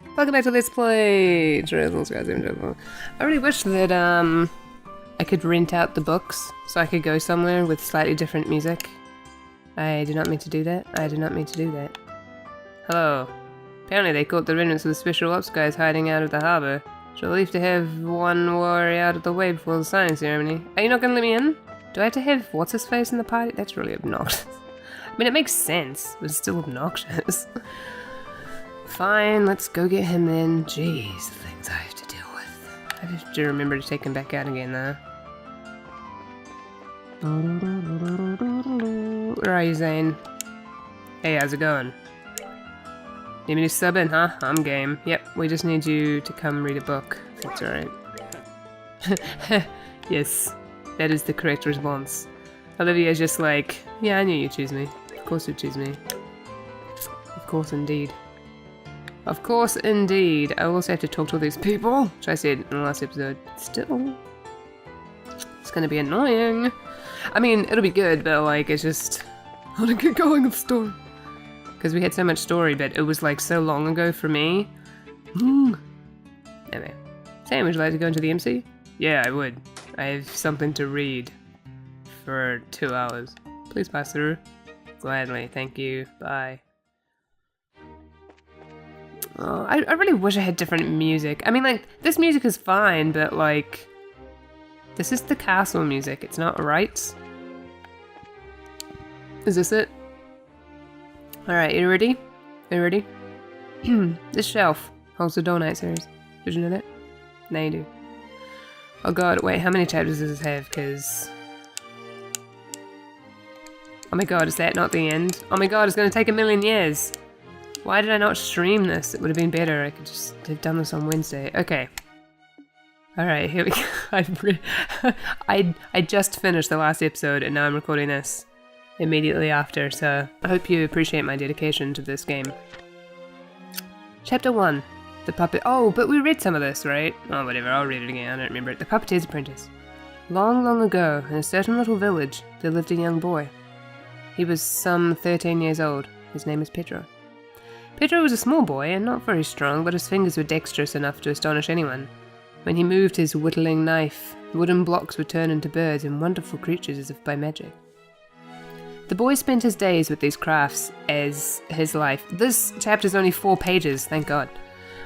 Welcome back to Let's Play Drizzles, guys. I really wish that I could rent out the books so I could go somewhere with slightly different music. I did not mean to do that. I did not mean to do that. Hello. Apparently they caught the remnants of the special ops guys hiding out of the harbour. It's a relief to have one worry out of the way before the signing ceremony. Are you not going to let me in? Do I have to have what's-his-face in the party? That's really obnoxious. I mean, it makes sense, but it's still obnoxious. Fine, let's go get him then. Jeez, the things I have to deal with. I have to remember to take him back out again, though. Where are you, Zane? Hey, how's it going? Need me to sub in, huh? I'm game. Yep, we just need you to come read a book. That's alright. Yes, that is the correct response. Olivia's just like, yeah, I knew you'd choose me. Of course you'd choose me. Of course, indeed. Of course, indeed. I also have to talk to all these people, which I said in the last episode. Still, it's gonna be annoying. I mean, it'll be good, but like, it's just, I want to get going with the story. Because we had so much story, but it was like so long ago for me. Anyway, Sam, would you like to go into the MC? Yeah, I would. I have something to read for 2 hours. Please pass through. Gladly, thank you. Bye. Oh, I really wish I had different music. I mean, like, this music is fine, but, like, this is the castle music. It's not right. Is this it? Alright, you ready? Are you ready? This shelf holds the Door Knight series. Did you know that? Now you do. Oh god, wait, how many chapters does this have? Because... oh my god, is that not the end? Oh my god, it's gonna take 1,000,000 years! Why did I not stream this? It would have been better. I could just have done this on Wednesday. Okay. Alright, here we go. I just finished the last episode and now I'm recording this immediately after, so I hope you appreciate my dedication to this game. Chapter 1. The Puppet... oh, but we read some of this, right? Oh, whatever, I'll read it again. I don't remember it. The Puppeteer's Apprentice. Long, long ago, in a certain little village, there lived a young boy. He was some 13 years old. His name was Pedro. Pedro was a small boy and not very strong, but his fingers were dexterous enough to astonish anyone. When he moved his whittling knife, wooden blocks would turn into birds and wonderful creatures as if by magic. The boy spent his days with these crafts as his life. This chapter's only 4 pages, thank God.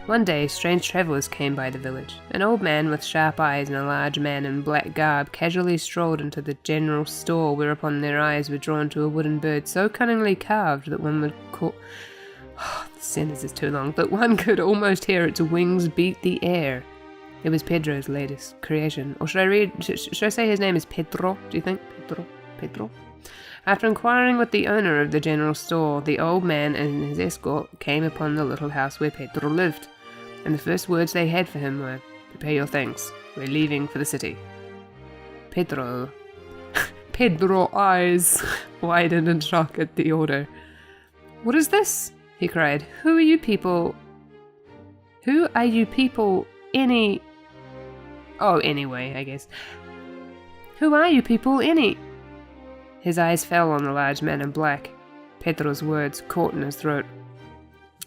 One day, strange travellers came by the village. An old man with sharp eyes and a large man in black garb casually strolled into the general store, whereupon their eyes were drawn to a wooden bird so cunningly carved that one would call... oh, the sentence is too long, but one could almost hear its wings beat the air. It was Pedro's latest creation. Or should I say his name is Pedro? Do you think? Pedro? After inquiring with the owner of the general store, the old man and his escort came upon the little house where Pedro lived, and the first words they had for him were, "Prepare your things. We're leaving for the city." Pedro eyes widened in shock at the order. "What is this?" he cried. Who are you people any... oh, anyway, I guess. Who are you people any... His eyes fell on the large man in black. Pedro's words caught in his throat.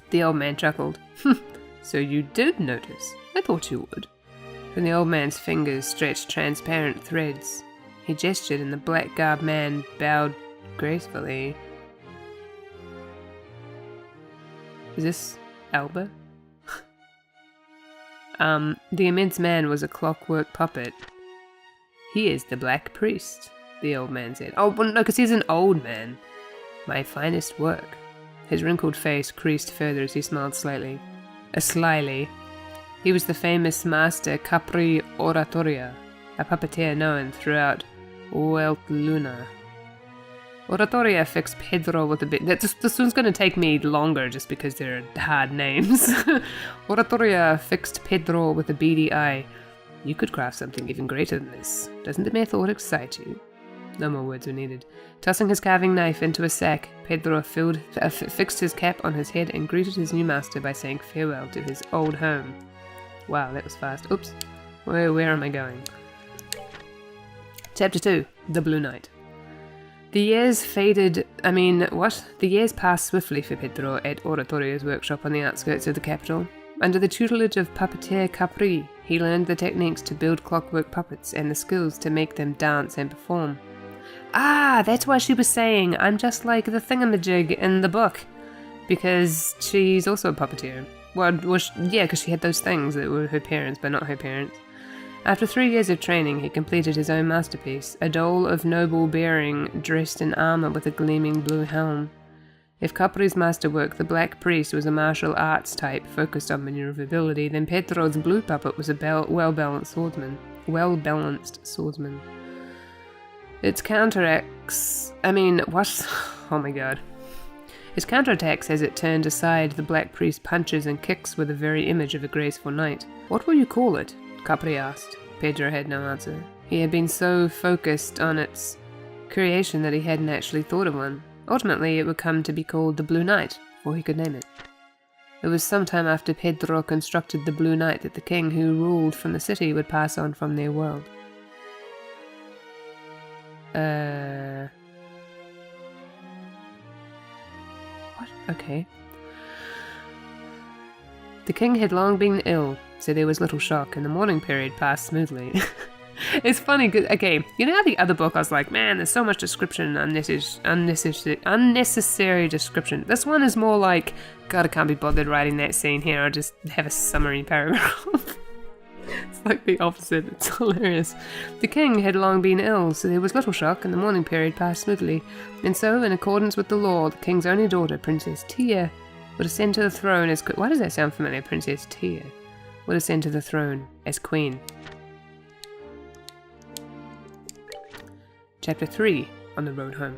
The old man chuckled. So you did notice. I thought you would. Then the old man's fingers stretched transparent threads. He gestured and the black garbed man bowed gracefully. Is this Alba? The immense man was a clockwork puppet. He is the Black Priest, the old man said. Oh, well, no, because he's an old man. My finest work. His wrinkled face creased further as he smiled slyly. He was the famous master Capri Oratoria, a puppeteer known throughout Welt Luna. Oratoria fixed Pedro with a bit... This one's going to take me longer just because they're hard names. Oratoria fixed Pedro with a beady eye. You could craft something even greater than this. Doesn't the mere thought excite you? No more words were needed. Tossing his carving knife into a sack, Pedro fixed his cap on his head and greeted his new master by saying farewell to his old home. Wow, that was fast. Oops. Where am I going? Chapter 2. The Blue Knight. The years passed swiftly for Pedro at Oratoria's workshop on the outskirts of the capital. Under the tutelage of puppeteer Capri, he learned the techniques to build clockwork puppets and the skills to make them dance and perform. Ah, that's why she was saying, I'm just like the thingamajig in the book. Because she's also a puppeteer. Yeah, because she had those things that were her parents, but not her parents. After 3 years of training, he completed his own masterpiece, a doll of noble bearing dressed in armor with a gleaming blue helm. If Capri's masterwork, the Black Priest, was a martial arts type focused on maneuverability, then Pedro's blue puppet was a well-balanced swordsman. Its counteracts... Oh my god. Its counterattacks as it turned aside the Black Priest punches and kicks were the very image of a graceful knight. What will you call it? Capri asked. Pedro had no answer. He had been so focused on its creation that he hadn't actually thought of one. Ultimately, it would come to be called the Blue Knight, before he could name it. It was some time after Pedro constructed the Blue Knight that the king who ruled from the city would pass on from their world. What? Okay. The king had long been ill, so there was little shock, and the mourning period passed smoothly. It's funny, cause, okay, you know how the other book I was like, man, there's so much description, unnecessary description. This one is more like, God, I can't be bothered writing that scene here, I'll just have a summary paragraph. It's like the opposite, it's hilarious. The king had long been ill, so there was little shock, and the mourning period passed smoothly. And so, in accordance with the law, the king's only daughter, Princess Tia, would ascend to the throne as... Why does that sound familiar, Princess Tia? Would ascend to the throne as queen. Chapter 3, On the Road Home.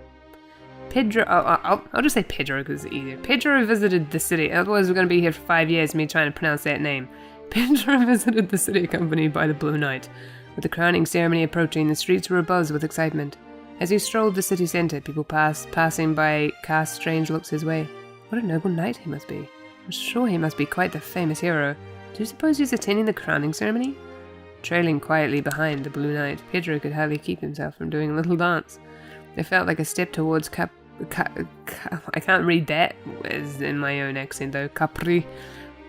Pedro... I'll just say Pedro because it's easier. Pedro visited the city. Otherwise we're going to be here for 5 years, me trying to pronounce that name. Pedro visited the city accompanied by the Blue Knight. With the crowning ceremony approaching, the streets were abuzz with excitement. As he strolled the city centre, people passing by cast strange looks his way. What a noble knight he must be. I'm sure he must be quite the famous hero. Do you suppose he's attending the crowning ceremony? Trailing quietly behind the Blue Knight, Pedro could hardly keep himself from doing a little dance. It felt like a step towards I can't read that as in my own accent though. Capri,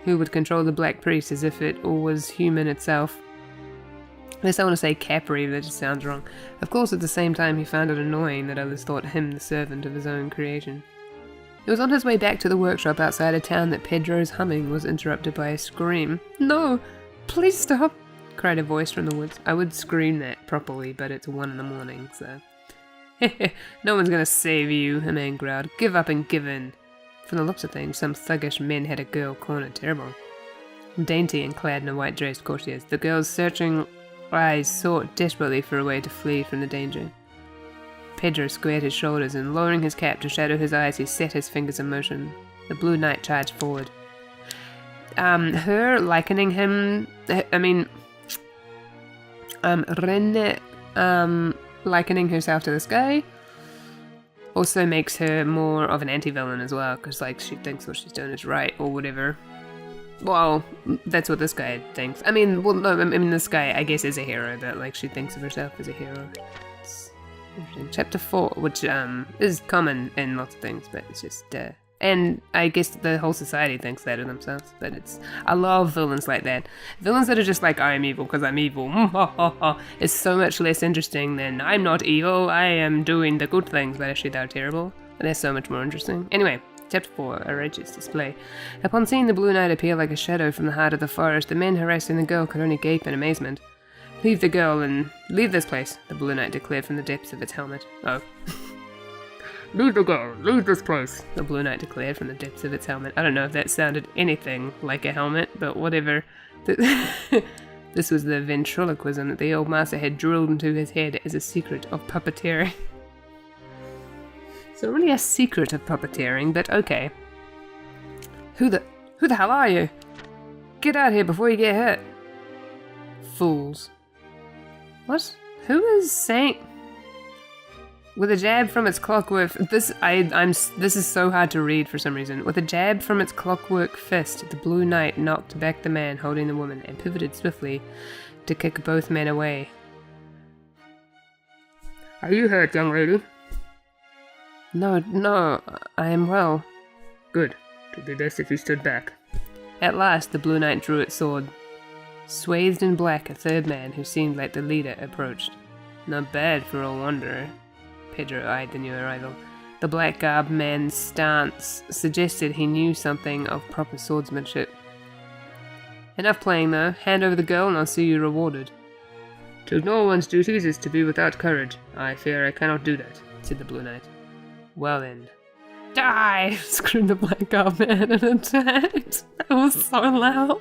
who would control the Black Priest as if it all was human itself. Unless I want to say Capri, that just sounds wrong. Of course, at the same time, he found it annoying that others thought him the servant of his own creation. It was on his way back to the workshop outside of town that Pedro's humming was interrupted by a scream. No! Please stop! Cried a voice from the woods. I would scream that properly, but it's 1 in the morning, so... No one's gonna save you, a man growled. Give up and give in. From the looks of things, some thuggish men had a girl cornered terrible. Dainty and clad in a white dress, of course she is. The girl's searching eyes sought desperately for a way to flee from the danger. Pedro squared his shoulders and, lowering his cap to shadow his eyes, he set his fingers in motion. The Blue Knight charged forward. Her likening him... Ren, likening herself to this guy also makes her more of an anti-villain as well, because like she thinks what she's doing is right or whatever. Well, that's what this guy thinks. This guy I guess is a hero, but like she thinks of herself as a hero. It's interesting. Chapter 4, which is common in lots of things, but it's just and I guess the whole society thinks that of themselves, but I love villains like that. Villains that are just like, I'm evil because I'm evil. It's so much less interesting than, I'm not evil, I am doing the good things, but actually they're terrible. And they're so much more interesting. Anyway, Chapter 4, A Righteous Display. Upon seeing the Blue Knight appear like a shadow from the heart of the forest, the men harassing the girl could only gape in amazement. Leave the girl and leave this place, the Blue Knight declared from the depths of its helmet. Oh. Leave the girl, leave this place, the Blue Knight declared from the depths of its helmet. I don't know if that sounded anything like a helmet, but whatever. This was the ventriloquism that the old master had drilled into his head as a secret of puppeteering. So really a secret of puppeteering, but okay. Who the hell are you? Get out here before you get hurt. Fools. What? Who is saying... With a jab from its clockwork... This is so hard to read for some reason. With a jab from its clockwork fist, the Blue Knight knocked back the man holding the woman and pivoted swiftly to kick both men away. Are you hurt, young lady? No, I am well. Good. It would be best if you stood back. At last, the Blue Knight drew its sword. Swathed in black, a third man, who seemed like the leader, approached. Not bad for a wanderer. Pedro eyed the new arrival. The black-garbed man's stance suggested he knew something of proper swordsmanship. Enough playing, though. Hand over the girl and I'll see you rewarded. To ignore one's duties is to be without courage. I fear I cannot do that, said the Blue Knight. Well then. Die! Screamed the black-garbed man and attacked. That was so loud.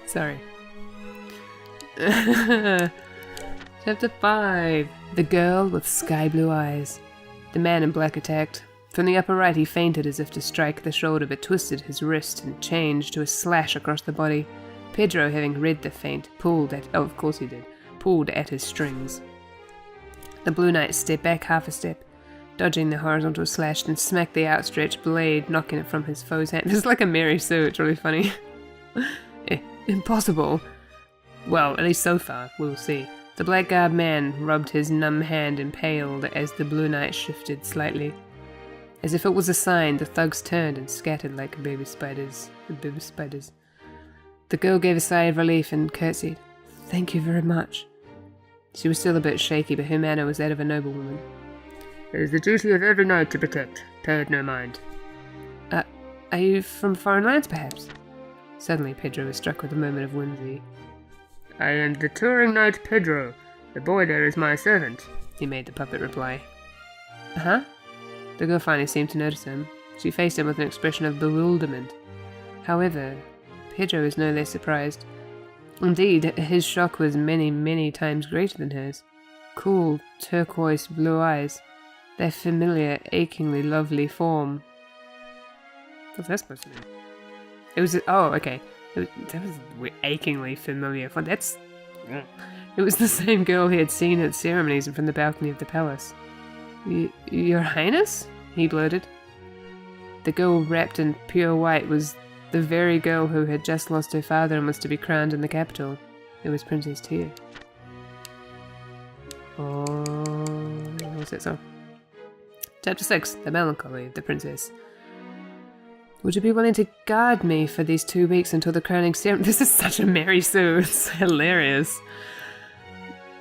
Sorry. Chapter 5. The Girl with Sky Blue Eyes. The man in black attacked. From the upper right he feinted as if to strike the shoulder, but twisted his wrist and changed to a slash across the body. Pedro, having read the feint, pulled at his strings. The Blue Knight stepped back half a step, dodging the horizontal slash, and smacked the outstretched blade, knocking it from his foe's hand. This is like a Mary Sue, it's really funny. Impossible. Well, at least so far, we'll see. The black-garbed man rubbed his numb hand impaled as the Blue Knight shifted slightly. As if it was a sign, the thugs turned and scattered like baby spiders. The girl gave a sigh of relief and curtsied. Thank you very much. She was still a bit shaky, but her manner was that of a noblewoman. It is the duty of every knight to protect. Pay it no mind. Are you from foreign lands, perhaps? Suddenly, Pedro was struck with a moment of whimsy. I am the touring knight Pedro. The boy there is my servant, he made the puppet reply. Huh? The girl finally seemed to notice him. She faced him with an expression of bewilderment. However, Pedro was no less surprised. Indeed, his shock was many, many times greater than hers. Cool, turquoise blue eyes. Their familiar, achingly lovely form. What's that supposed to mean? It was... Oh, okay. That was achingly familiar. It was the same girl he had seen at ceremonies and from the balcony of the palace. Your Highness? He blurted. The girl wrapped in pure white was the very girl who had just lost her father and was to be crowned in the capital. It was Princess Tia. Oh, what's that song? Chapter 6. The Melancholy of the Princess. Would you be willing to guard me for these 2 weeks until the crowning ceremony? This is such a Mary Sue. It's hilarious.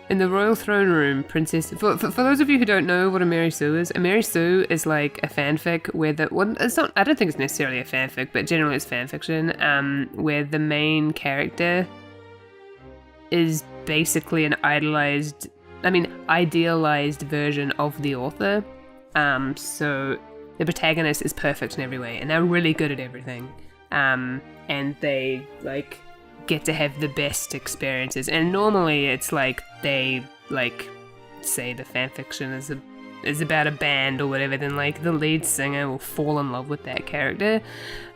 In the royal throne room, Princess... For those of you who don't know what a Mary Sue is like a fanfic where the... Well, it's not... I don't think it's necessarily a fanfic, but generally it's fanfiction, where the main character is basically an idealized version of the author. So... The protagonist is perfect in every way, and they're really good at everything. And they, like, get to have the best experiences. And normally it's like they, like, say the fanfiction is about a band or whatever, then, like, the lead singer will fall in love with that character.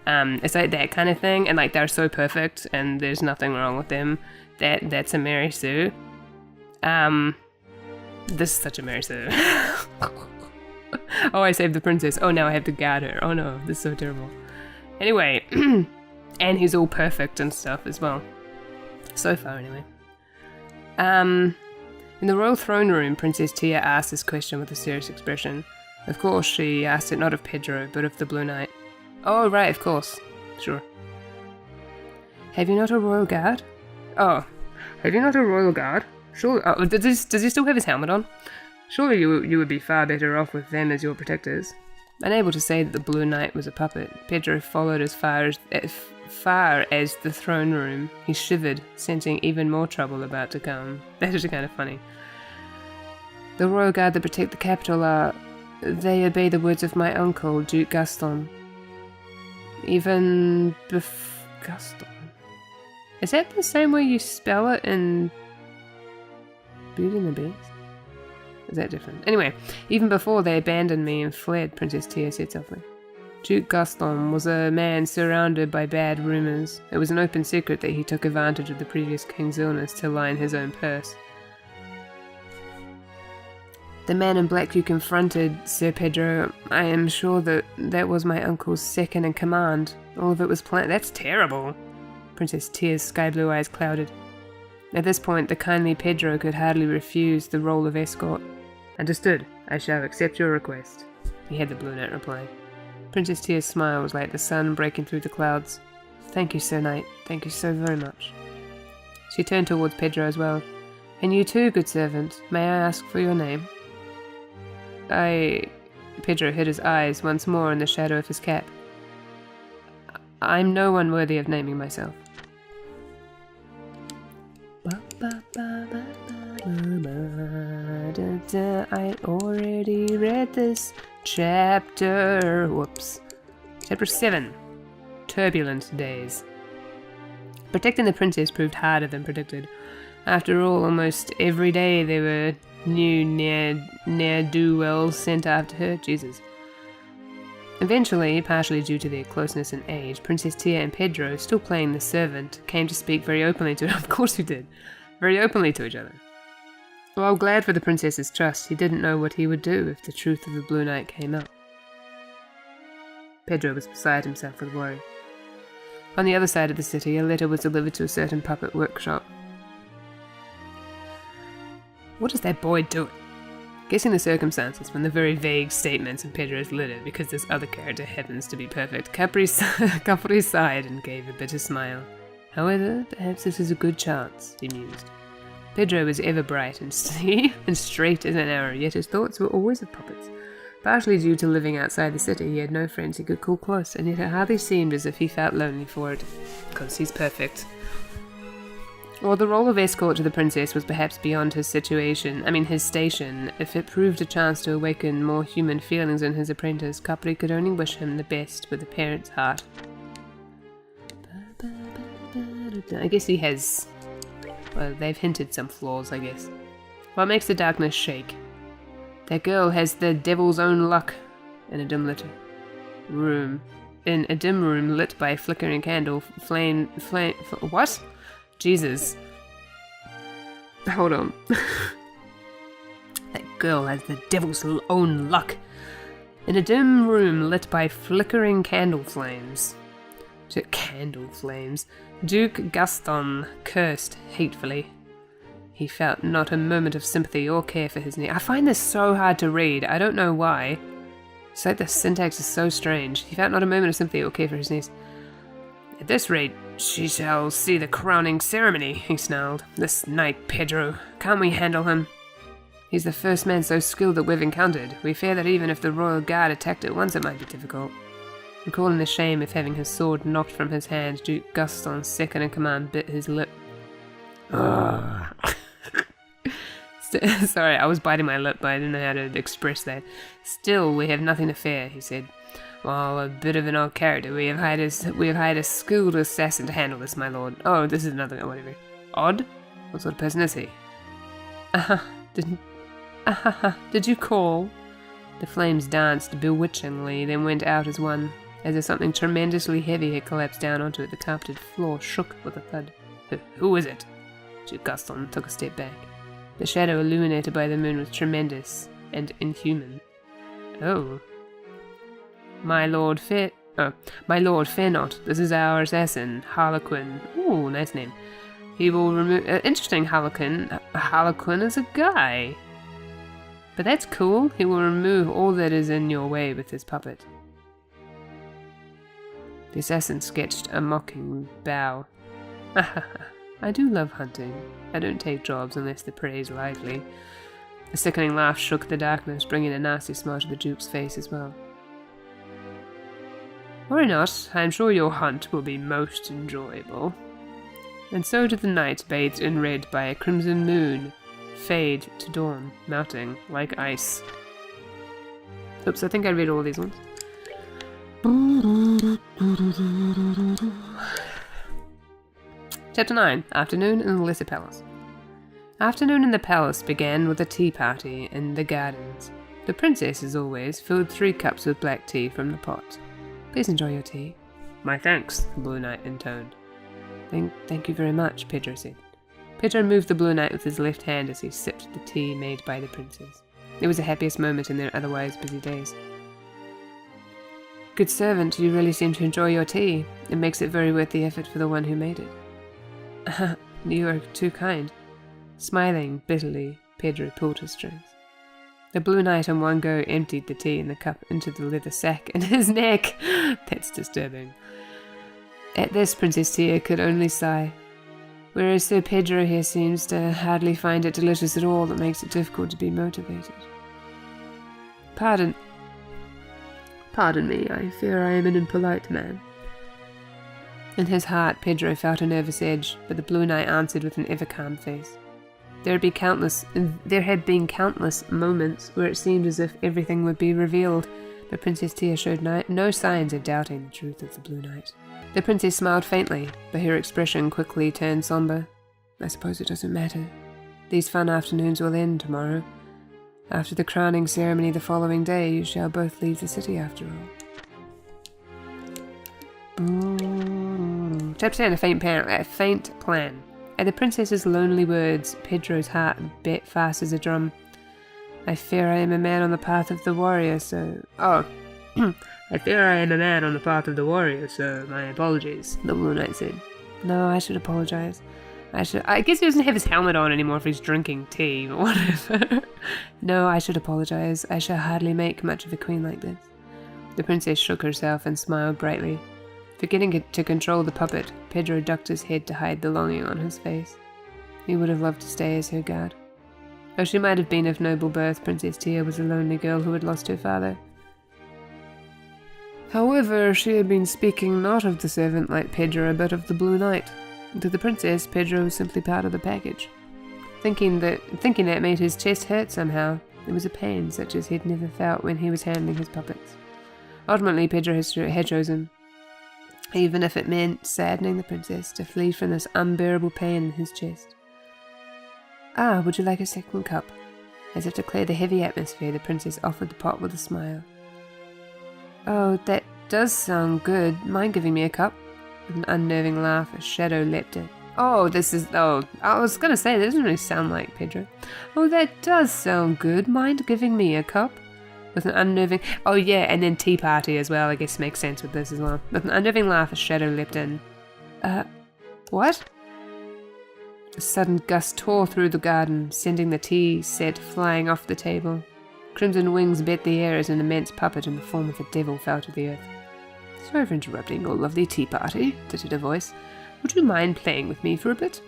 It's like that kind of thing, and, like, they're so perfect, and there's nothing wrong with them. That's a Mary Sue. This is such a Mary Sue. Oh, I saved the princess. Oh, now I have to guard her. Oh no, this is so terrible. Anyway, and he's all perfect and stuff as well. So far, anyway. In the royal throne room, Princess Tia asked this question with a serious expression. Of course, she asked it not of Pedro, but of the Blue Knight. Oh, right, of course. Sure. Have you not a royal guard? Oh, have you not a royal guard? Sure. Oh, does he still have his helmet on? Surely you would be far better off with them as your protectors. Unable to say that the Blue Knight was a puppet, Pedro followed as far as the throne room. He shivered, sensing even more trouble about to come. That is kind of funny. The royal guard that protect the capital they obey the words of my uncle, Duke Gaston. Gaston. Is that the same way you spell it in Beauty and the Beast? Is that different? Anyway, even before they abandoned me and fled, Princess Tia said softly. Duke Gaston was a man surrounded by bad rumours. It was an open secret that he took advantage of the previous king's illness to line his own purse. The man in black you confronted, Sir Pedro, I am sure that was my uncle's second in command. All of it was planned. That's terrible. Princess Tia's sky blue eyes clouded. At this point, the kindly Pedro could hardly refuse the role of escort. Understood. I shall accept your request, he had the Blue Knight reply. Princess Tia's smile was like the sun breaking through the clouds. Thank you, Sir Knight. Thank you so very much. She turned towards Pedro as well. And you too, good servant. May I ask for your name? Pedro hid his eyes once more in the shadow of his cap. I'm no one worthy of naming myself. I already read this chapter. Whoops. Chapter 7. Turbulent Days. Protecting the princess proved harder than predicted. After all, almost every day there were new ne'er-do-wells sent after her. Jesus. Eventually, partially due to their closeness in age, Princess Tia and Pedro, still playing the servant, came to speak very openly to of course we did, very openly to each other. While glad for the princess's trust, he didn't know what he would do if the truth of the Blue Knight came out. Pedro was beside himself with worry. On the other side of the city, a letter was delivered to a certain puppet workshop. What is that boy doing? Guessing the circumstances from the very vague statements in Pedro's letter, because this other character happens to be perfect, Capri sighed and gave a bitter smile. However, perhaps this is a good chance, he mused. Pedro was ever bright and straight as an arrow, yet his thoughts were always of puppets. Partially due to living outside the city, he had no friends he could call close, and yet it hardly seemed as if he felt lonely for it, because he's perfect. While the role of escort to the princess was perhaps beyond his station, if it proved a chance to awaken more human feelings in his apprentice, Capri could only wish him the best with a parent's heart. I guess he has... Well, they've hinted some flaws, I guess. What makes the darkness shake? That girl has the devil's own luck in a dim room. In a dim room lit by a flickering candle, what? Jesus. Hold on. That girl has the devil's own luck. In a dim room lit by flickering candle flames. Duke Gaston cursed hatefully. He felt not a moment of sympathy or care for his niece. I find this so hard to read. I don't know why. It's like the syntax is so strange. He felt not a moment of sympathy or care for his niece. At this rate, she shall see the crowning ceremony, he snarled. This night, Pedro. Can't we handle him? He's the first man so skilled that we've encountered. We fear that even if the royal guard attacked at once, it might be difficult. Recalling the shame of having his sword knocked from his hand, Duke Gaston's second-in-command bit his lip. Sorry, I was biting my lip, but I didn't know how to express that. Still, we have nothing to fear, he said. While a bit of an odd character, we have hired a skilled assassin to handle this, my lord. Oh, this is another whatever. Odd? What sort of person is he? Did you call? The flames danced bewitchingly, then went out as one. As if something tremendously heavy had collapsed down onto it, the carpeted floor shook with a thud. Who is it? Duke Gaston took a step back. The shadow illuminated by the moon was tremendous and inhuman. Oh. My Lord Fairnot, this is our assassin, Harlequin. Ooh, nice name. He will remove... interesting, Harlequin. Harlequin is a guy. But that's cool. He will remove all that is in your way with his puppet. The assassin sketched a mocking bow. I do love hunting. I don't take jobs unless the prey is lively. A sickening laugh shook the darkness, bringing a nasty smile to the Duke's face as well. Worry not, I am sure your hunt will be most enjoyable. And so did the night, bathed in red by a crimson moon, fade to dawn, melting like ice. Oops, I think I read all these ones. Chapter 9. Afternoon in the Lesser Palace. Afternoon in the palace began with a tea party in the gardens. The princess, as always, filled 3 cups with black tea from the pot. Please enjoy your tea. My thanks, the Blue Knight intoned. Thank you very much, Pedro said. Pedro moved the Blue Knight with his left hand as he sipped the tea made by the princess. It was the happiest moment in their otherwise busy days. Good servant, you really seem to enjoy your tea. It makes it very worth the effort for the one who made it. You are too kind. Smiling bitterly, Pedro pulled his strings. The Blue Knight in one go emptied the tea in the cup into the leather sack in his neck. That's disturbing. At this, Princess Tia could only sigh. Whereas Sir Pedro here seems to hardly find it delicious at all, that makes it difficult to be motivated. Pardon me, I fear I am an impolite man. In his heart, Pedro felt a nervous edge, but the Blue Knight answered with an ever-calm face. There had been countless moments where it seemed as if everything would be revealed, but Princess Tia showed no signs of doubting the truth of the Blue Knight. The princess smiled faintly, but her expression quickly turned somber. I suppose it doesn't matter. These fun afternoons will end tomorrow. After the crowning ceremony the following day, you shall both leave the city after all. Chapter 10, a faint plan. At the princess's lonely words, Pedro's heart beat fast as a drum. I fear I am a man on the path of the warrior, so... I fear I am a man on the path of the warrior, so my apologies, the Blue Knight said. No, I should apologize. I guess he doesn't have his helmet on anymore if he's drinking tea, but whatever. No, I should apologize. I shall hardly make much of a queen like this. The princess shook herself and smiled brightly. Forgetting to control the puppet, Pedro ducked his head to hide the longing on his face. He would have loved to stay as her guard. Though she might have been of noble birth, Princess Tia was a lonely girl who had lost her father. However, she had been speaking not of the servant like Pedro, but of the Blue Knight. To the princess, Pedro was simply part of the package. Thinking that made his chest hurt somehow. It was a pain such as he'd never felt when he was handling his puppets. Ultimately, Pedro had chosen, even if it meant saddening the princess, to flee from this unbearable pain in his chest. Ah, would you like a second cup? As if to clear the heavy atmosphere, the princess offered the pot with a smile. Oh, that does sound good. Mind giving me a cup? With an unnerving laugh, a shadow leapt in. I was gonna say, that doesn't really sound like Pedro. Oh, that does sound good. Mind giving me a cup? With an unnerving... Oh yeah, and then tea party as well, I guess makes sense with this as well. With an unnerving laugh, a shadow leapt in. What? A sudden gust tore through the garden, sending the tea set flying off the table. Crimson wings bit the air as an immense puppet in the form of a devil fell to the earth. Sorry for interrupting your lovely tea party, tittered a voice. Would you mind playing with me for a bit?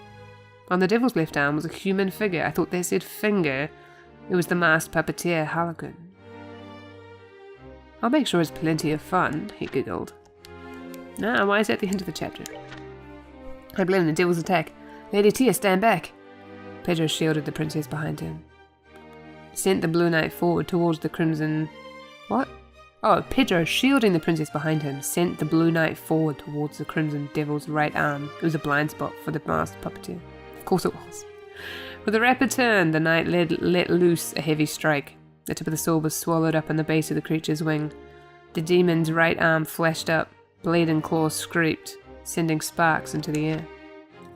On the devil's left arm was a human figure. I thought they said finger. It was the masked puppeteer, Harlequin. I'll make sure it's plenty of fun, he giggled. Now, why is that the end of the chapter? I blame the devil's attack. Lady Tia, stand back. Pedro shielded the princess behind him. Sent the Blue Knight forward towards the crimson... What? Oh, Pedro, shielding the princess behind him, sent the Blue Knight forward towards the crimson devil's right arm. It was a blind spot for the masked puppeteer. Of course it was. With a rapid turn, the knight let loose a heavy strike. The tip of the sword was swallowed up in the base of the creature's wing. The demon's right arm flashed up. Blade and claws scraped, sending sparks into the air.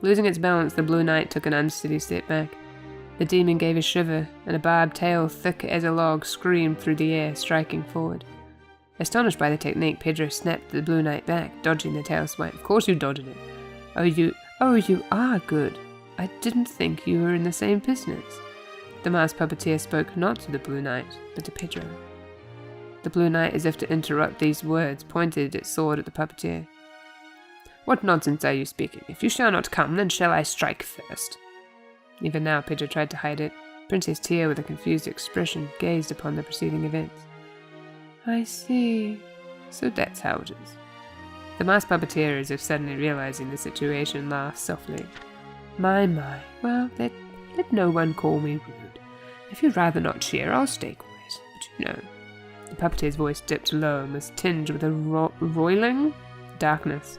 Losing its balance, the Blue Knight took an unsteady step back. The demon gave a shiver, and a barbed tail thick as a log screamed through the air, striking forward. Astonished by the technique, Pedro snapped the Blue Knight back, dodging the tail swipe. Of course you dodged it. Oh, you are good. I didn't think you were in the same business. The masked puppeteer spoke not to the Blue Knight, but to Pedro. The Blue Knight, as if to interrupt these words, pointed its sword at the puppeteer. What nonsense are you speaking? If you shall not come, then shall I strike first? Even now, Pedro tried to hide it. Princess Tia, with a confused expression, gazed upon the preceding events. I see. So that's how it is. The masked puppeteer, as if suddenly realizing the situation, laughed softly. My. Well, let no one call me rude. If you'd rather not cheer, I'll stay quiet. But you know... The puppeteer's voice dipped low and was tinged with a roiling darkness.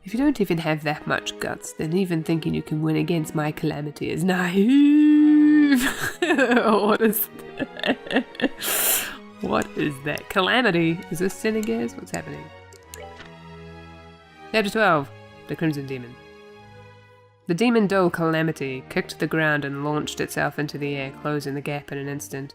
If you don't even have that much guts, then even thinking you can win against my calamity is naive. What is that? What is that? Calamity? Is this Senegaz? What's happening? Chapter 12. The Crimson Demon. The demon doe Calamity kicked the ground and launched itself into the air, closing the gap in an instant.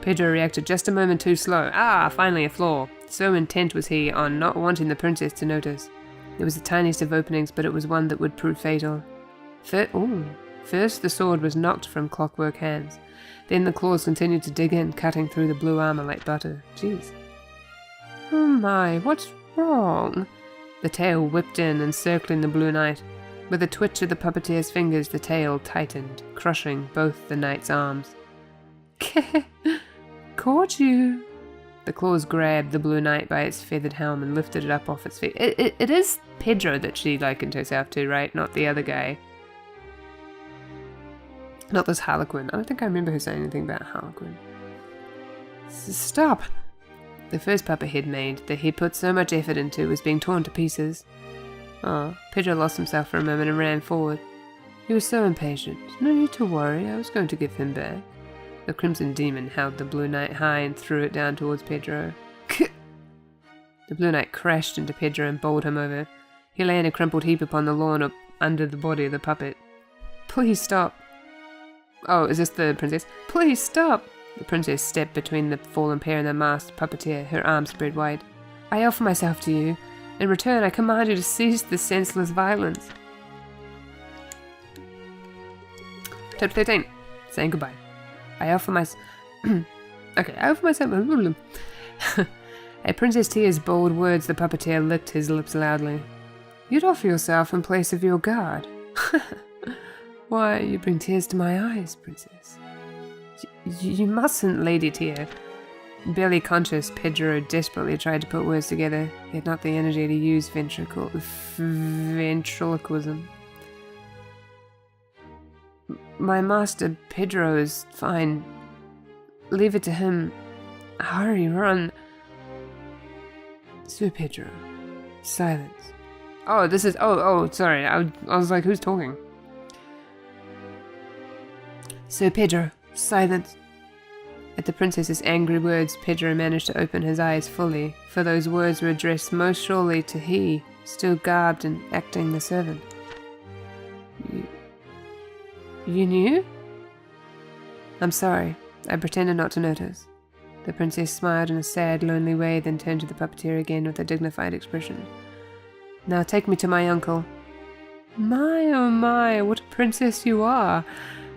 Pedro reacted just a moment too slow. Ah, finally a flaw. So intent was he on not wanting the princess to notice. It was the tiniest of openings, but it was one that would prove fatal. First, the sword was knocked from clockwork hands. Then the claws continued to dig in, cutting through the blue armor like butter. Jeez. Oh my, what's wrong? The tail whipped in, encircling the Blue Knight. With a twitch of the puppeteer's fingers, the tail tightened, crushing both the knight's arms. Caught you! The claws grabbed the Blue Knight by its feathered helm and lifted it up off its feet. It is Pedro that she likened herself to, right? Not the other guy. Not this Harlequin. I don't think I remember her saying anything about Harlequin. Stop! The first puppet he'd made, that he put so much effort into, was being torn to pieces. Oh, Pedro lost himself for a moment and ran forward. He was so impatient. No need to worry, I was going to give him back. The Crimson Demon held the Blue Knight high and threw it down towards Pedro. The Blue Knight crashed into Pedro and bowled him over. He lay in a crumpled heap upon the lawn up under the body of the puppet. Please stop. Oh, is this the princess? Please stop! The princess stepped between the fallen pair and the masked puppeteer, her arms spread wide. I offer myself to you. In return, I command you to cease this senseless violence. Chapter 13. Saying goodbye. I offer myself... Okay, I offer myself... At Princess Tia's bold words, the puppeteer licked his lips loudly. You'd offer yourself in place of your guard. Why, you bring tears to my eyes, princess. You mustn't, Lady Tia. Barely conscious, Pedro desperately tried to put words together, yet not the energy to use ventriloquism. My master Pedro is fine. Leave it to him. Hurry, run. Sir Pedro. Silence. Oh, this is... Oh, sorry. I was like, who's talking? Sir Pedro. Silence. At the princess's angry words, Pedro managed to open his eyes fully, for those words were addressed most surely to he, still garbed and acting the servant. You knew? I'm sorry. I pretended not to notice. The princess smiled in a sad, lonely way, then turned to the puppeteer again with a dignified expression. Now take me to my uncle. My, oh my, what a princess you are!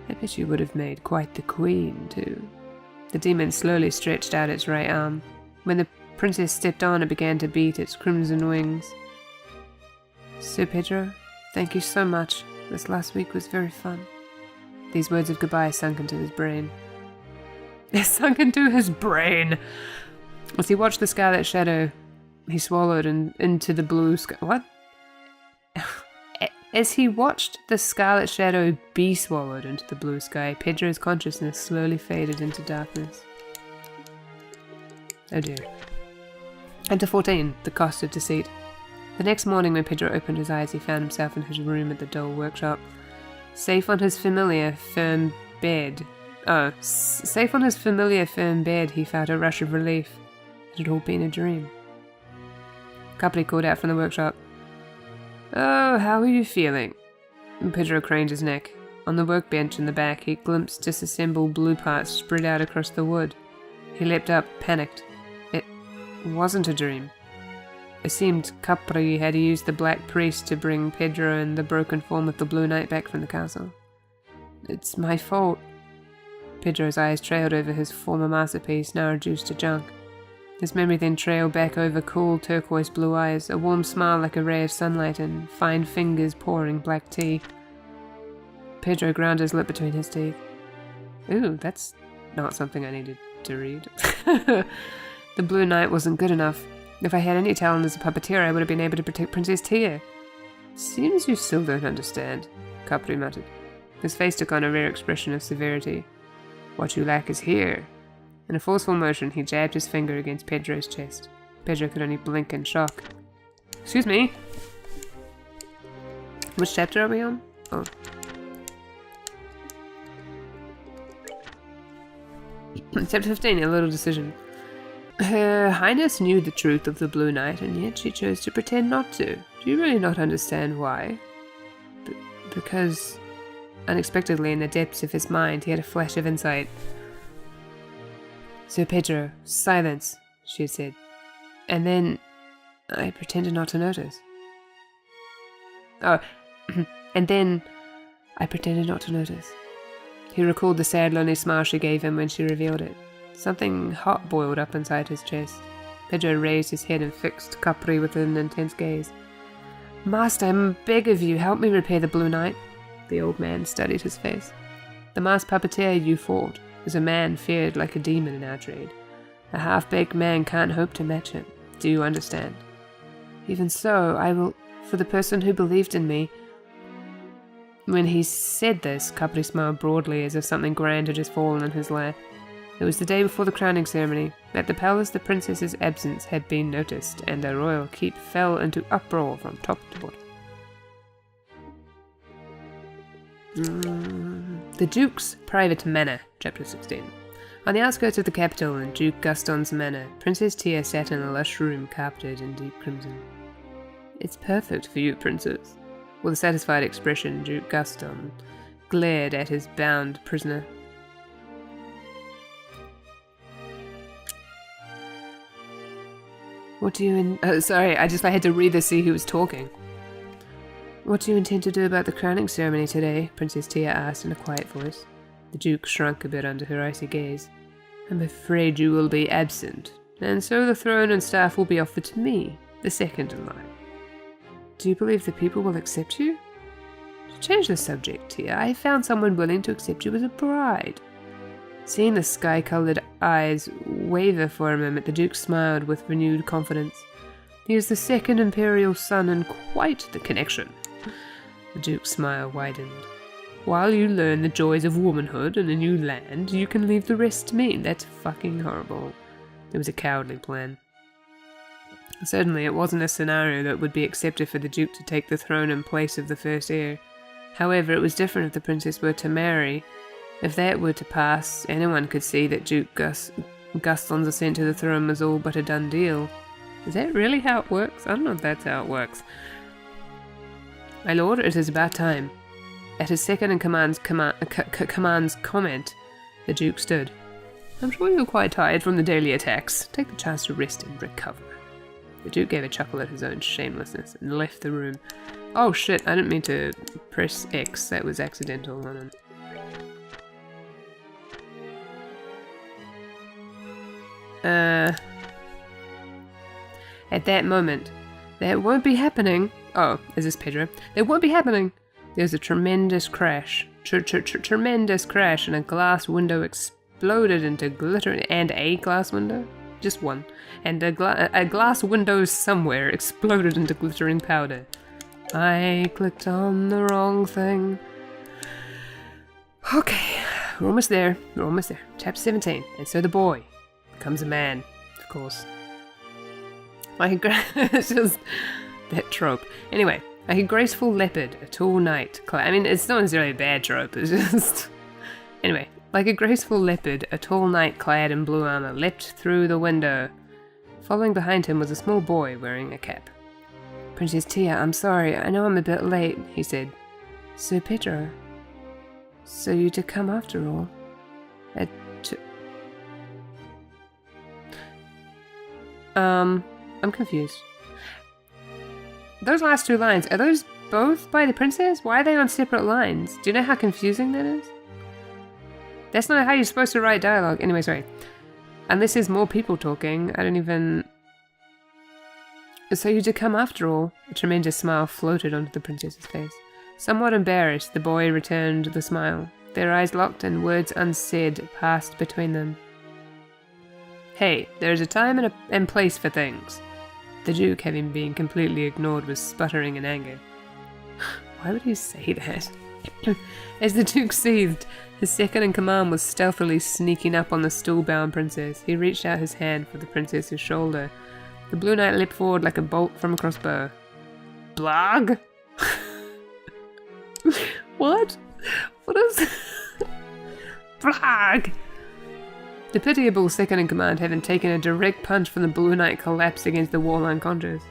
I bet you would have made quite the queen, too. The demon slowly stretched out its right arm. When the princess stepped on, it began to beat its crimson wings. Sir Pedro, thank you so much. This last week was very fun. These words of goodbye sunk into his brain. They sunk into his brain! As he watched the scarlet shadow, he swallowed into the blue sky. What? As he watched the scarlet shadow be swallowed into the blue sky, Pedro's consciousness slowly faded into darkness. Oh dear. Chapter 14. The Cost of Deceit. The next morning when Pedro opened his eyes, he found himself in his room at the doll workshop. Safe on his familiar, firm bed. Safe on his familiar, firm bed, he felt a rush of relief. It had all been a dream. Copley called out from the workshop. Oh, how are you feeling? Pedro craned his neck. On the workbench in the back, he glimpsed disassembled blue parts spread out across the wood. He leapt up, panicked. It wasn't a dream. It seemed Capri had used the Black Priest to bring Pedro and the broken form of the Blue Knight back from the castle. It's my fault. Pedro's eyes trailed over his former masterpiece, now reduced to junk. His memory then trailed back over cool turquoise blue eyes, a warm smile like a ray of sunlight, and fine fingers pouring black tea. Pedro ground his lip between his teeth. Ooh, that's not something I needed to read. The Blue Knight wasn't good enough. If I had any talent as a puppeteer, I would have been able to protect Princess Tia. Seems you still don't understand, Capri muttered. His face took on a rare expression of severity. What you lack is here. In a forceful motion, he jabbed his finger against Pedro's chest. Pedro could only blink in shock. Excuse me? Which chapter are we on? Oh. Chapter 15, A Little Decision. Her Highness knew the truth of the Blue Knight, and yet she chose to pretend not to. Do you really not understand why? Because, unexpectedly in the depths of his mind, he had a flash of insight. Sir Pedro, silence, she had said. And then I pretended not to notice. Oh, and then I pretended not to notice. He recalled the sad, lonely smile she gave him when she revealed it. Something hot boiled up inside his chest. Pedro raised his head and fixed Capri with an intense gaze. Master, I beg of you, help me repair the Blue Knight. The old man studied his face. The masked puppeteer you fought is a man feared like a demon in our trade. A half-baked man can't hope to match him. Do you understand? Even so, I will, for the person who believed in me. When he said this, Capri smiled broadly as if something grand had just fallen in his lap. It was the day before the crowning ceremony. At the palace, the princess's absence had been noticed, and the royal keep fell into uproar from top to bottom. The Duke's Private Manor, Chapter 16. On the outskirts of the capital, in Duke Gaston's manor, Princess Tia sat in a lush room carpeted in deep crimson. It's perfect for you, Princess. With a satisfied expression, Duke Gaston glared at his bound prisoner. What do you sorry, I had to read this, see who was talking. What do you intend to do about the crowning ceremony today? Princess Tia asked in a quiet voice. The Duke shrunk a bit under her icy gaze. I'm afraid you will be absent, and so the throne and staff will be offered to me, the second in line. Do you believe the people will accept you? To change the subject, Tia, I found someone willing to accept you as a bride. Seeing the sky-coloured eyes waver for a moment, the Duke smiled with renewed confidence. He is the second imperial son and quite the connection. The Duke's smile widened. While you learn the joys of womanhood in a new land, you can leave the rest to me. That's fucking horrible. It was a cowardly plan. Certainly it wasn't a scenario that would be accepted for the Duke to take the throne in place of the first heir. However, it was different if the princess were to marry. If that were to pass, anyone could see that Duke Gaston's ascent to the throne was all but a done deal. Is that really how it works? I don't know if that's how it works. My lord, it is about time. At his second-in-command's comment, the Duke stood. I'm sure you're quite tired from the daily attacks. Take the chance to rest and recover. The Duke gave a chuckle at his own shamelessness and left the room. Oh shit, I didn't mean to press X. That was accidental. At that moment, that won't be happening. Oh, is this Pedro? That won't be happening. There's a tremendous crash. Tremendous crash, and a glass window exploded into glitter. And a glass window? Just one. And a glass window somewhere exploded into glittering powder. I clicked on the wrong thing. Okay, we're almost there. We're almost there. Chapter 17. And so the boy becomes a man, of course. It's just that trope. Anyway, like a graceful leopard, a tall knight. I mean, it's not necessarily a bad trope, it's just... Anyway, like a graceful leopard, a tall knight clad in blue armor leapt through the window. Following behind him was a small boy wearing a cap. Princess Tia, I'm sorry, I know I'm a bit late, he said. Sir Pedro. So you to come after all? I'm confused. Those last two lines, are those both by the princess? Why are they on separate lines? Do you know how confusing that is? That's not how you're supposed to write dialogue. Anyway, sorry. Unless there's more people talking, I don't even... So you did come after all? A tremendous smile floated onto the princess's face. Somewhat embarrassed, the boy returned the smile. Their eyes locked and words unsaid passed between them. Hey, there's a time and place for things. The Duke, having been completely ignored, was sputtering in anger. Why would he say that? As the Duke seethed, his second-in-command was stealthily sneaking up on the stool-bound princess. He reached out his hand for the princess's shoulder. The Blue Knight leapt forward like a bolt from a crossbow. Blag? What? What is... Blag! The pitiable second-in-command, having taken a direct punch from the Blue Knight, collapsed against the wall unconscious.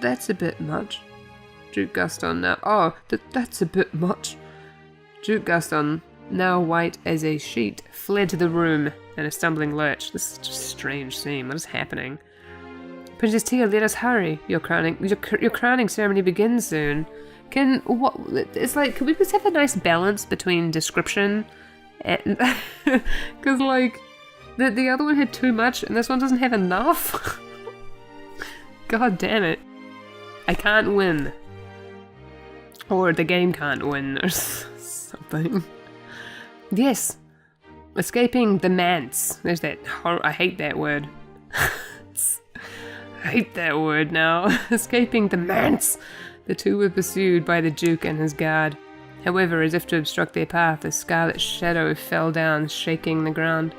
That's a bit much. Duke Gaston now... Oh, that's a bit much. Duke Gaston, now white as a sheet, fled to the room in a stumbling lurch. This is just a strange scene. What is happening? Princess Tia, let us hurry. Your crowning ceremony begins soon. It's like, can we just have a nice balance between description and... Because, like, the other one had too much and this one doesn't have enough. God damn it. I can't win. Or the game can't win or something. Yes. Escaping the manse. There's that. I hate that word. I hate that word now. Escaping the manse. The two were pursued by the Duke and his guard. However, as if to obstruct their path, a scarlet shadow fell down, shaking the ground.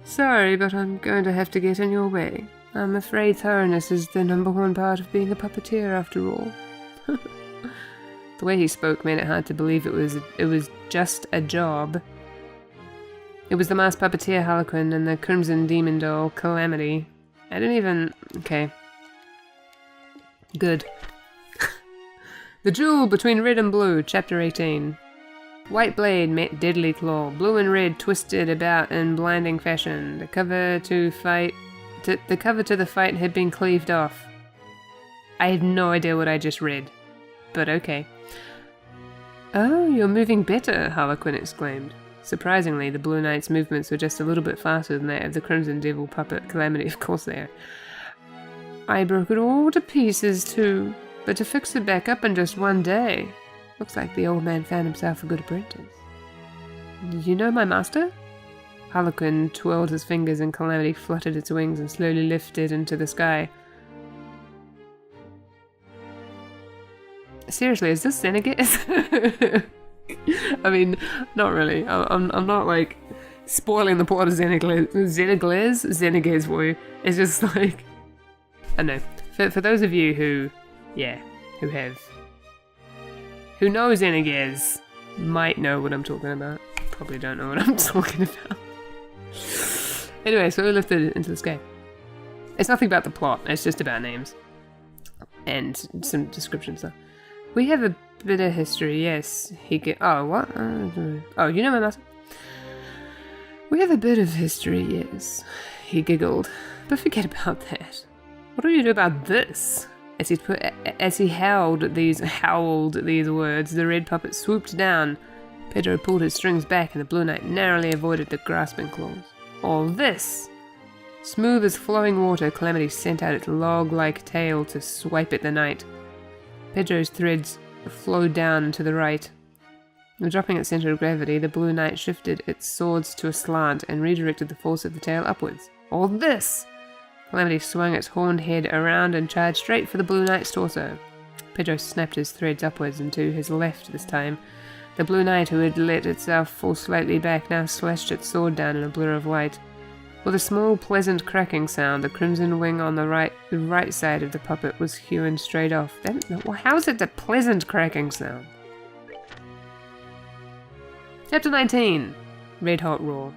Sorry, but I'm going to have to get in your way. I'm afraid thoroughness is the #1 part of being a puppeteer, after all. The way he spoke made it hard to believe it was just a job. It was the masked puppeteer Harlequin and the Crimson Demon Doll Calamity. I didn't even... Okay. Good. The Duel Between Red and Blue, Chapter 18. White blade met deadly claw. Blue and red twisted about in blinding fashion. The cover to the fight had been cleaved off. I have no idea what I just read, but okay. Oh, you're moving better, Harlequin exclaimed. Surprisingly, the Blue Knight's movements were just a little bit faster than that of the Crimson Devil puppet Calamity, of course they are. I broke it all to pieces too, but to fix it back up in just one day. Looks like the old man found himself a good apprentice. You know my master? Harlequin twirled his fingers and Calamity fluttered its wings and slowly lifted into the sky. Seriously, is this Xenagase? I mean, not really. I'm not like spoiling the plot of Xenagase for you. It's just like, I don't know. For those of you who know Xenagase, might know what I'm talking about. Probably don't know what I'm talking about. Anyway, so we lifted it into the sky. It's nothing about the plot. It's just about names and some description stuff. We have a bit of history, yes. Oh, what? Oh, you know my master? We have a bit of history, yes. He giggled. But forget about that. What do you do about this? As he howled these words, the red puppet swooped down. Pedro pulled his strings back, and the Blue Knight narrowly avoided the grasping claws. All this! Smooth as flowing water, Calamity sent out its log-like tail to swipe at the knight. Pedro's threads flowed down and to the right. Dropping its center of gravity, the Blue Knight shifted its swords to a slant and redirected the force of the tail upwards. All this! Calamity swung its horned head around and charged straight for the Blue Knight's torso. Pedro snapped his threads upwards and to his left this time. The Blue Knight, who had let itself fall slightly back, now slashed its sword down in a blur of light. With a small, pleasant cracking sound, the crimson wing on the right side of the puppet was hewn straight off. How is it a pleasant cracking sound? Chapter 19. Red Hot Roar.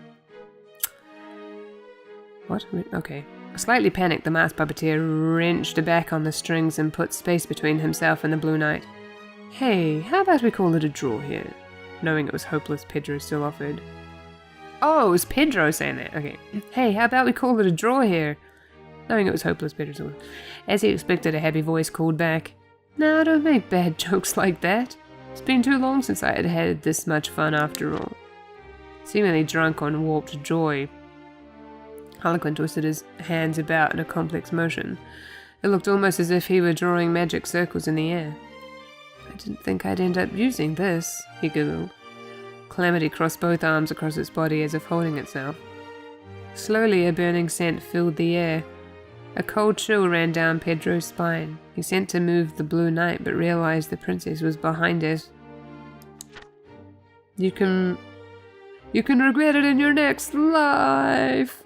What? Okay. Slightly panicked, the masked puppeteer wrenched back on the strings and put space between himself and the Blue Knight. Hey, how about we call it a draw here? Knowing it was hopeless, Pedro still offered. Oh, it was Pedro saying that. Okay. Hey, how about we call it a draw here? Knowing it was hopeless, Pedro still offered. As he expected, a happy voice called back. No, don't make bad jokes like that. It's been too long since I had had this much fun after all. Seemingly drunk on warped joy, Harlequin twisted his hands about in a complex motion. It looked almost as if he were drawing magic circles in the air. I didn't think I'd end up using this, he giggled. Calamity crossed both arms across its body as if holding itself. Slowly a burning scent filled the air. A cold chill ran down Pedro's spine. He sent to move the Blue Knight, but realized the princess was behind it. You can regret it in your next life.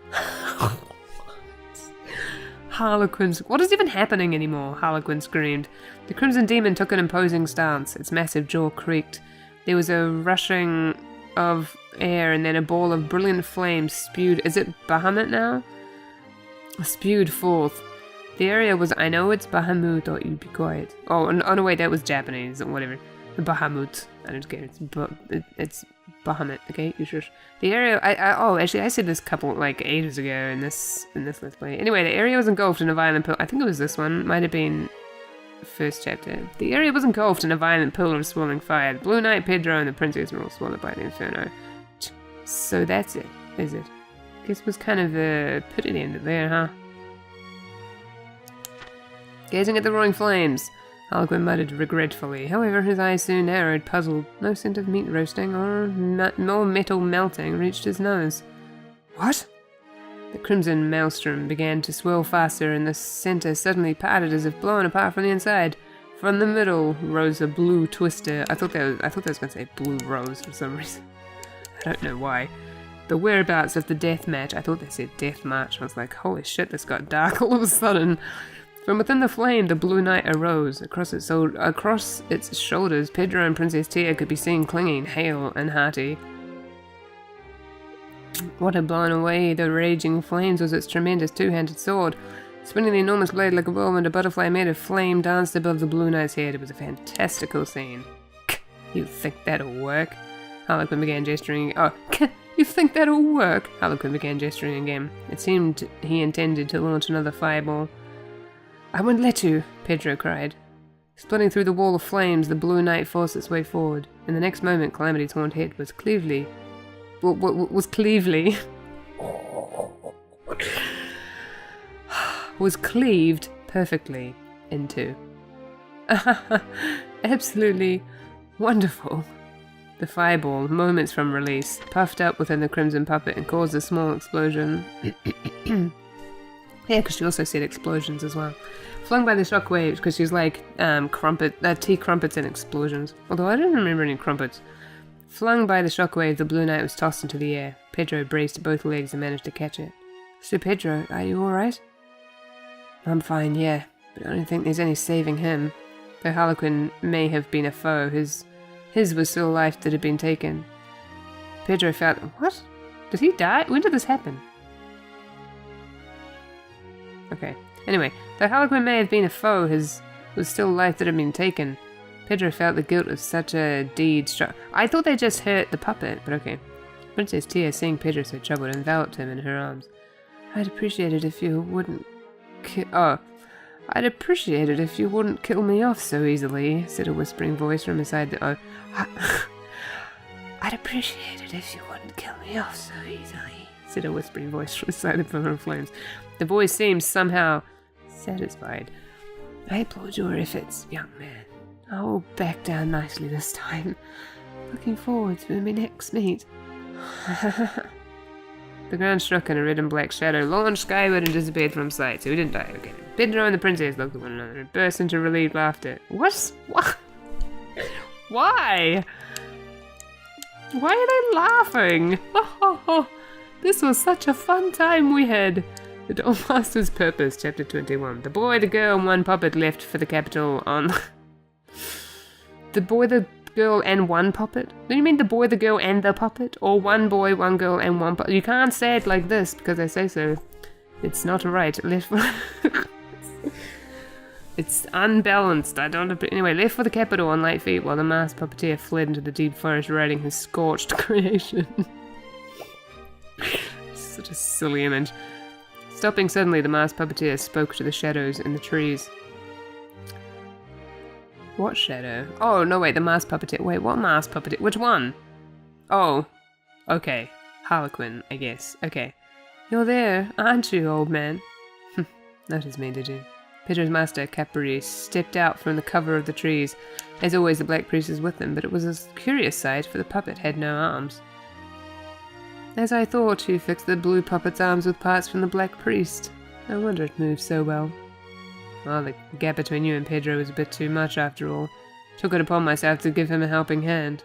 Harlequin's... What is even happening anymore? Harlequin screamed. The Crimson Demon took an imposing stance. Its massive jaw creaked. There was a rushing of air and then a ball of brilliant flame spewed... Is it Bahamut now? Spewed forth. The area was... I know it's Bahamut, or you'd be quiet. Oh no, wait, that was Japanese, or whatever. Bahamut. I don't care. It's Bahamut, okay? You sure? The area... actually, I said this couple, like, ages ago in this Let's Play. Anyway, the area was engulfed in a violent... I think it was this one. Might have been... first chapter. The area was engulfed in a violent pillar of swirling fire. The Blue Knight, Pedro, and the princess were all swallowed by the inferno. So that's it, is it? Guess it was kind of a put it end there, huh? Gazing at the roaring flames, Harlequin muttered regretfully. However, his eyes soon narrowed, puzzled. No scent of meat roasting or metal melting reached his nose. What? The crimson maelstrom began to swirl faster, and the center suddenly parted as if blown apart from the inside. From the middle rose a blue twister. I thought that was going to say blue rose for some reason. I don't know why. The whereabouts of the death match. I thought they said death march. I was like, holy shit, this got dark all of a sudden. From within the flame, the Blue Knight arose. Across its shoulders, Pedro and Princess Tia could be seen clinging, hale and hearty. What had blown away the raging flames was its tremendous two-handed sword. Spinning the enormous blade like a whirlwind, a butterfly made of flame danced above the Blue Knight's head. It was a fantastical scene. You think that'll work? Harlequin began gesturing. Oh, you think that'll work? Harlequin began gesturing again. It seemed he intended to launch another fireball. I won't let you, Pedro cried. Splitting through the wall of flames, the Blue Knight forced its way forward. In the next moment, Calamity's horned head was cleaved perfectly into. Absolutely wonderful. The fireball, moments from release, puffed up within the crimson puppet and caused a small explosion. Yeah, because she also said explosions as well. Flung by the shockwaves, because she's like tea crumpets and explosions. Although I don't remember any crumpets. Flung by the shockwave, the Blue Knight was tossed into the air. Pedro braced both legs and managed to catch it. So Pedro, are you alright? I'm fine, yeah, but I don't think there's any saving him. Though Harlequin may have been a foe, his was still life that had been taken. Pedro felt... What? Did he die? When did this happen? Okay. Anyway, though Harlequin may have been a foe, his was still life that had been taken. Pedro felt the guilt of such a deed I thought they just hurt the puppet, but okay. Princess Tia, seeing Pedro so troubled, enveloped him in her arms. I'd appreciate it if you wouldn't I'd appreciate it if you wouldn't kill me off so easily, said a whispering voice from inside the... I'd appreciate it if you wouldn't kill me off so easily, said a whispering voice from inside the pillar of flames. The voice seemed somehow satisfied. I applaud your efforts, young man. I'll back down nicely this time. Looking forward to when we next meet. The ground struck in a red and black shadow, launched skyward and disappeared from sight, so he didn't die. Okay. Pedro and the princess looked at one another and burst into relieved laughter. What? Why? Why are they laughing? This was such a fun time we had. The Dollmaster's Purpose, Chapter 21. The boy, the girl, and one puppet left for the capital on... The boy, the girl, and one puppet? Do you mean the boy, the girl, and the puppet? Or one boy, one girl, and one puppet? You can't say it like this, because I say so. It's not right. Left for... It's unbalanced. I don't... Anyway, left for the capital on light feet while the masked puppeteer fled into the deep forest riding his scorched creation. Such a silly image. Stopping suddenly, the masked puppeteer spoke to the shadows in the trees. What shadow? Oh, no, wait, the masked puppeteer. Wait, what masked puppeteer? Which one? Oh, okay. Harlequin, I guess. Okay. You're there, aren't you, old man? Noticed me, did you? Pedro's master, Caprice, stepped out from the cover of the trees. As always, the Black Priest is with him, but it was a curious sight, for the puppet had no arms. As I thought, you fixed the blue puppet's arms with parts from the Black Priest. No wonder it moved so well. Well, the gap between you and Pedro was a bit too much, after all. Took it upon myself to give him a helping hand.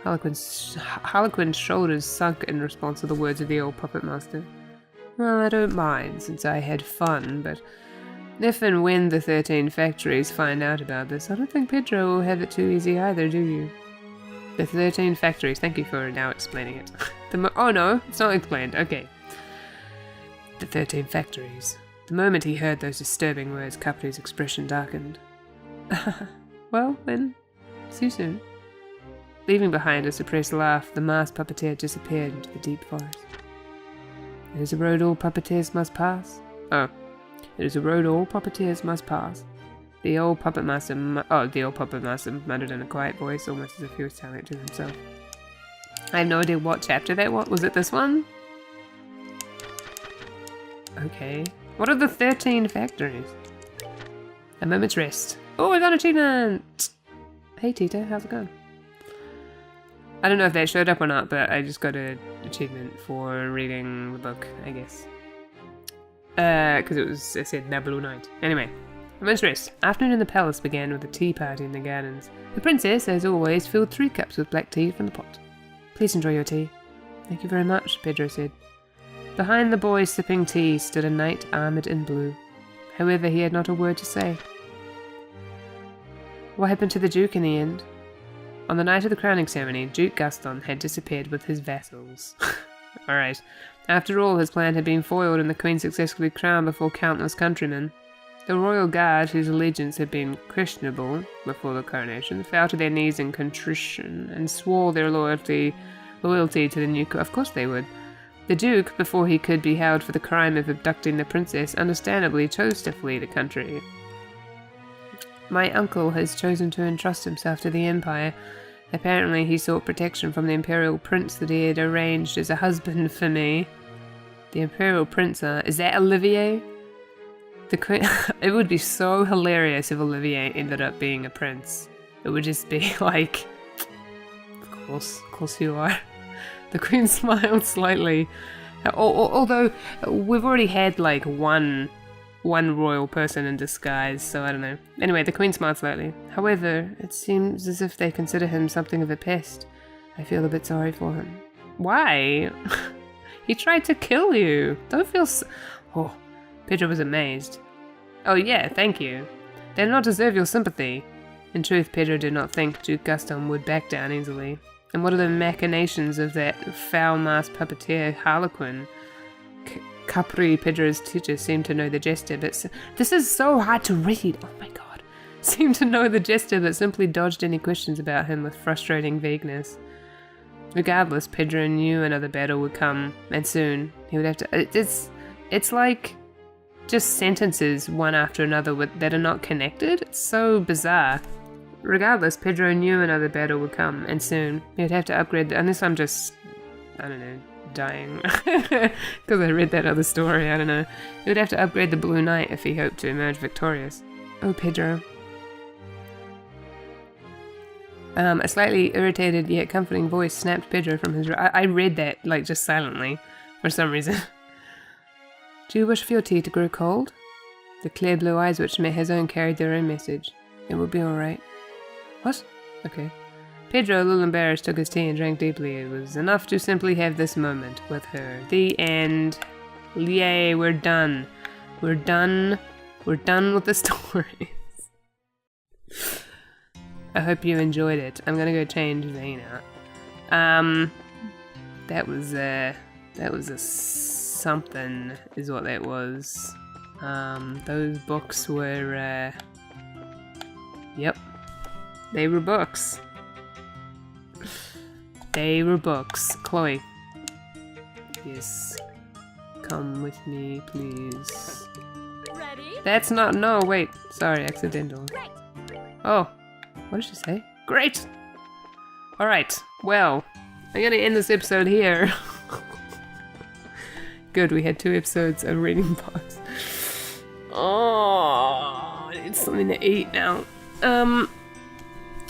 Harlequin's shoulders sunk in response to the words of the old puppet master. Well, I don't mind, since I had fun, but if and when the 13 factories find out about this, I don't think Pedro will have it too easy either, do you? The 13 factories, thank you for now explaining it. Oh no, it's not explained, okay. The 13 factories. The moment he heard those disturbing words, Capri's expression darkened. Well, then, see you soon. Leaving behind a suppressed laugh, the masked puppeteer disappeared into the deep forest. It is a road all puppeteers must pass. Oh. It is a road all puppeteers must pass. The old puppet master muttered in a quiet voice, almost as if he was telling it to himself. I have no idea what chapter that was. Was it this one? Okay. What are the 13 factories? A moment's rest. Oh, I got an achievement! Hey Tita, how's it going? I don't know if that showed up or not, but I just got an achievement for reading the book, I guess. Because it said the Blue Night. Anyway, a moment's rest. Afternoon in the palace began with a tea party in the gardens. The princess, as always, filled 3 cups with black tea from the pot. Please enjoy your tea. Thank you very much, Pedro said. Behind the boy sipping tea stood a knight armoured in blue. However, he had not a word to say. What happened to the Duke in the end? On the night of the crowning ceremony, Duke Gaston had disappeared with his vassals. Alright. After all, his plan had been foiled and the Queen successfully crowned before countless countrymen. The royal guard, whose allegiance had been questionable before the coronation, fell to their knees in contrition and swore their loyalty to the new... Of course they would. The Duke, before he could be held for the crime of abducting the princess, understandably chose to flee the country. My uncle has chosen to entrust himself to the Empire. Apparently he sought protection from the Imperial Prince that he had arranged as a husband for me. The Imperial Prince, is that Olivier? The Queen... It would be so hilarious if Olivier ended up being a prince. It would just be like... Of course you are. The Queen smiled slightly. Although, we've already had like one royal person in disguise, so I don't know. Anyway, the Queen smiled slightly. However, it seems as if they consider him something of a pest. I feel a bit sorry for him. Why? He tried to kill you. Don't feel so... Oh, Pedro was amazed. Oh yeah, thank you. They do not deserve your sympathy. In truth, Pedro did not think Duke Gaston would back down easily. And what are the machinations of that foul-mouthed puppeteer Harlequin? Capri, Pedro's teacher, seemed to know the jester, but... This is so hard to read! Oh my god. Seemed to know the jester, but simply dodged any questions about him with frustrating vagueness. Regardless, Pedro knew another battle would come, and soon. He would have to... It's like... just sentences, one after another, that are not connected. It's so bizarre. Regardless, Pedro knew another battle would come, and soon. He would have to upgrade... Unless I'm just... I don't know... dying because I read that other story. I don't know. He would have to upgrade the Blue Knight if he hoped to emerge victorious. Oh, Pedro. A slightly irritated yet comforting voice snapped Pedro from his... I read that like just silently for some reason. Do you wish for your tea to grow cold? The clear blue eyes which met his own carried their own message. It will be alright. What? Okay. Pedro, a little embarrassed, took his tea and drank deeply. It was enough to simply have this moment with her. The end. Yay, we're done. We're done. We're done with the stories. I hope you enjoyed it. I'm gonna go change Vane out. That was a something, is what that was. Those books were, yep. They were books. They were books. Chloe. Yes. Come with me, please. Ready? That's not... No, wait. Sorry, accidental. Great. Oh. What did she say? Great! Alright. Well, I'm gonna end this episode here. Good, we had 2 episodes of reading books. Oh, I need something to eat now.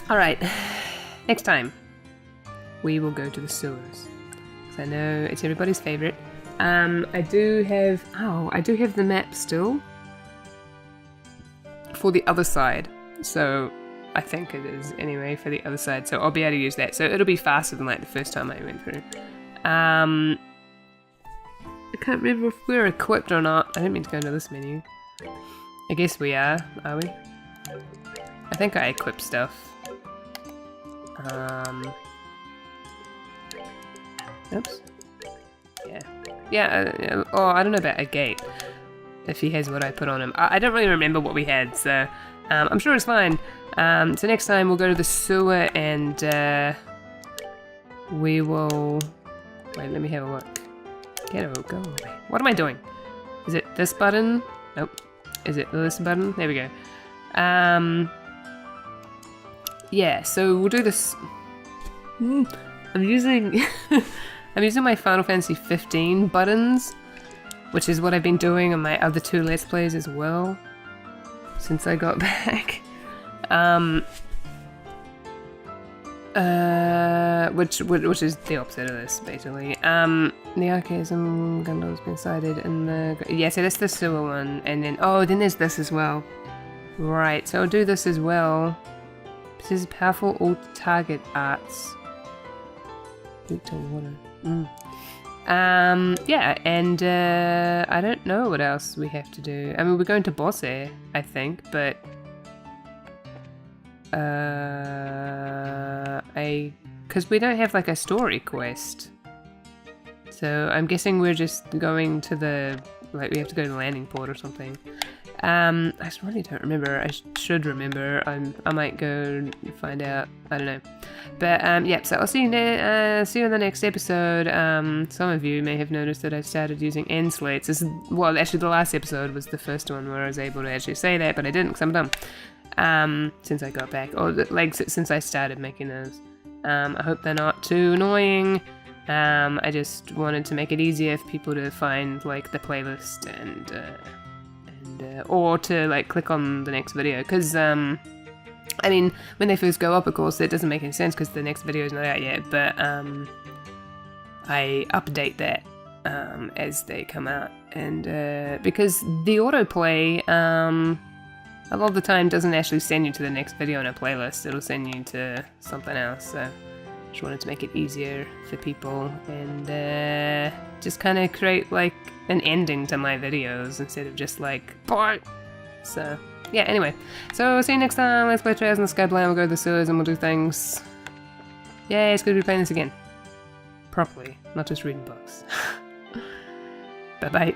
Alright. Next time, we will go to the sewers. Because I know it's everybody's favourite. I do have the map still. For the other side. So, I think it is anyway for the other side. So I'll be able to use that. So it'll be faster than like the first time I went through. I can't remember if we're equipped or not. I didn't mean to go into this menu. I guess we are we? I think I equipped stuff. Oops. Yeah. Oh, I don't know about a gate. If he has what I put on him. I don't really remember what we had, so I'm sure it's fine. So next time we'll go to the sewer and we will... Wait, let me have a look. Go away. What am I doing? Is it this button? Nope. Is it this button? There we go. Yeah, so we'll do this. I'm using I'm using my Final Fantasy 15 buttons, which is what I've been doing on my other 2 Let's Plays as well since I got back. Which is the opposite of this, basically. The Archaism Gundam's been sighted in the... Yeah, so that's the sewer one, and then... Oh, then there's this as well. Right, so I'll do this as well. This is powerful alt-target arts. Yeah, and I don't know what else we have to do. I mean, we're going to boss air, I think, but... Because we don't have like a story quest. So I'm guessing we're just going to the, like we have to go to the landing port or something. I just really don't remember. I should remember. I might go find out. I don't know. But yeah, so I'll see you see you in the next episode. Some of you may have noticed that I've started using end slates. Well, actually the last episode was the first one where I was able to actually say that, but I didn't because I'm dumb. Since I got back, or like since I started making those. I hope they're not too annoying. I just wanted to make it easier for people to find like the playlist and or to like click on the next video, because I mean when they first go up, of course it doesn't make any sense because the next video is not out yet, but I update that as they come out, and because the autoplay a lot of the time doesn't actually send you to the next video in a playlist, it'll send you to something else, so just wanted to make it easier for people and just kind of create like an ending to my videos instead of just like bye. So yeah, anyway, so see you next time. Let's play Trails in the Skyblade. We'll go to the sewers and we'll do things. Yay, it's good to be playing this again properly, not just reading books. Bye bye.